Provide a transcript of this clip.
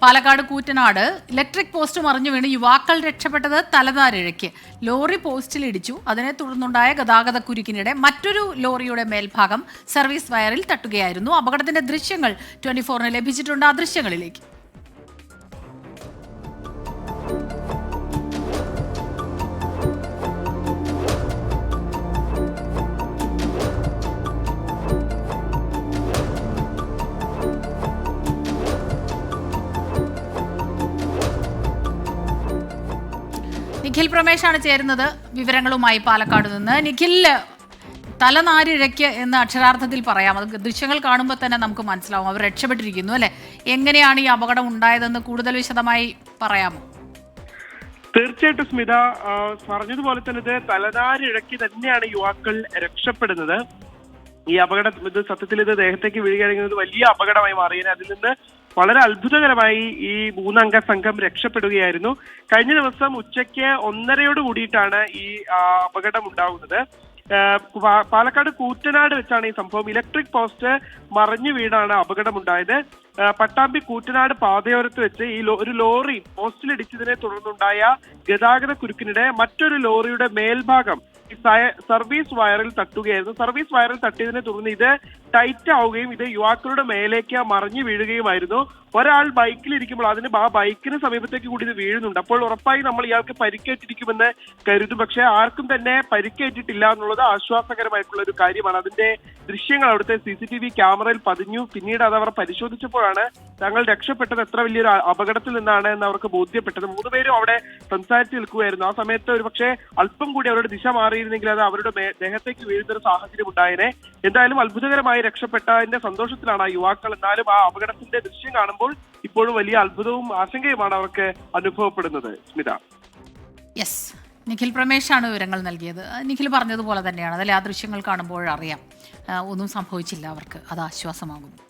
Palakkad Koottanad electric post മറിഞ്ഞു വീണ് യുവാക്കൾ രക്ഷപ്പെട്ടത് തലനാരിഴയ്ക്ക്. ലോറി പോസ്റ്റിൽ ഇടിച്ചു. അതിനെ തുടർന്നുണ്ടായ ഗതാഗത കുരുക്കിനിടെ മറ്റൊരു ലോറിയുടെ മേൽഭാഗം സർവീസ് വയറിൽ തട്ടുകയായിരുന്നു. അപകടത്തിന്റെ ദൃശ്യങ്ങൾ 24-ന് ലഭിച്ചിട്ടുണ്ട്. ആ ദൃശ്യങ്ങളിലേക്ക്. നിഖിൽ പ്രമേശാണ് ചേരുന്നത് വിവരങ്ങളുമായി പാലക്കാട് നിന്ന്. നിഖിൽ, തലനാരിഴയ്ക്ക് എന്ന് അക്ഷരാർത്ഥത്തിൽ പറയാം. അത് ദൃശ്യങ്ങൾ കാണുമ്പോൾ തന്നെ നമുക്ക് മനസ്സിലാവും അവർ രക്ഷപ്പെട്ടിരിക്കുന്നു അല്ലെ. എങ്ങനെയാണ് ഈ അപകടം ഉണ്ടായതെന്ന് കൂടുതൽ വിശദമായി പറയാമോ? തീർച്ചയായിട്ടും സ്മിത പറഞ്ഞതുപോലെ തന്നെ തലനാരിഴയ്ക്ക് തന്നെയാണ് യുവാക്കൾ രക്ഷപ്പെടുന്നത്. ഈ അപകടം സത്യത്തിൽ ഇത് ദേഹത്തേക്ക് വീഴുകയാണെങ്കിൽ വലിയ അപകടമായി മാറിയത്. അതിൽ നിന്ന് വളരെ അത്ഭുതകരമായി ഈ 3 അംഗ സംഘം രക്ഷപ്പെടുകയായിരുന്നു. കഴിഞ്ഞ ദിവസം ഉച്ചയ്ക്ക് 1:30 കൂടിയിട്ടാണ് ഈ അപകടം ഉണ്ടാകുന്നത്. പാലക്കാട് കൂറ്റനാട് വെച്ചാണ് ഈ സംഭവം. ഇലക്ട്രിക് പോസ്റ്റ് മറിഞ്ഞു വീണാണ് അപകടമുണ്ടായത്. പട്ടാമ്പി കൂറ്റനാട് പാതയോരത്ത് വെച്ച് ഒരു ലോറി പോസ്റ്റിലിടിച്ചതിനെ തുടർന്നുണ്ടായ ഗതാഗത കുരുക്കിനിടെ മറ്റൊരു ലോറിയുടെ മേൽഭാഗം സർവീസ് വയറിൽ തട്ടുകയായിരുന്നു. സർവീസ് വയറിൽ തട്ടിയതിനെ തുടർന്ന് ഇത് ടൈറ്റ് ആവുകയും ഇത് യുവാക്കളുടെ മേലേക്ക് മറിഞ്ഞു വീഴുകയുമായിരുന്നു. ഒരാൾ ബൈക്കിലിരിക്കുമ്പോൾ ആ ബൈക്കിന് സമീപത്തേക്ക് കൂടി ഇത് വീഴുന്നുണ്ട്. അപ്പോൾ ഉറപ്പായി നമ്മൾ ഇയാൾക്ക് പരിക്കേറ്റിരിക്കുമെന്ന് കരുതും. പക്ഷെ ആർക്കും തന്നെ പരിക്കേറ്റിട്ടില്ല എന്നുള്ളത് ആശ്വാസകരമായിട്ടുള്ള ഒരു കാര്യമാണ്. അതിന്റെ ദൃശ്യങ്ങൾ അവിടുത്തെ CCTV ക്യാമറയിൽ പതിഞ്ഞു. പിന്നീട് അത് അവർ പരിശോധിച്ചപ്പോഴാണ് തങ്ങൾ രക്ഷപ്പെട്ടത് എത്ര വലിയൊരു അപകടത്തിൽ നിന്നാണ് എന്ന് അവർക്ക് ബോധ്യപ്പെട്ടത്. 3 പേരും അവിടെ സംസാരിച്ച് നിൽക്കുകയായിരുന്നു. ആ സമയത്ത് ഒരു പക്ഷേ അല്പം കൂടി അവരുടെ ദിശ മാറിയിരുന്നെങ്കിൽ അത് അവരുടെ ദേഹത്തേക്ക് വീഴുന്ന ഒരു സാഹചര്യം ഉണ്ടായേനെ. എന്തായാലും അത്ഭുതകരമായി രക്ഷപ്പെട്ടതിന്റെ സന്തോഷത്തിലാണ് ആ യുവാക്കൾ. എന്നാലും ആ അപകടത്തിന്റെ ദൃശ്യം കാണുമ്പോൾ ഇപ്പോഴും വലിയ അത്ഭുതവും ആശങ്കയുമാണ് അവർക്ക് അനുഭവപ്പെടുന്നത്. സ്മിത, യെസ്, നിഖിൽ പ്രമേശാണ് വിവരങ്ങൾ നൽകിയത്. നിഖിൽ പറഞ്ഞതുപോലെ തന്നെയാണ് അതല്ലേ, ആ ദൃശ്യങ്ങൾ കാണുമ്പോൾ അറിയാം ഒന്നും സംഭവിച്ചില്ല അവർക്ക്. അത് ആശ്വാസമാകുന്നു.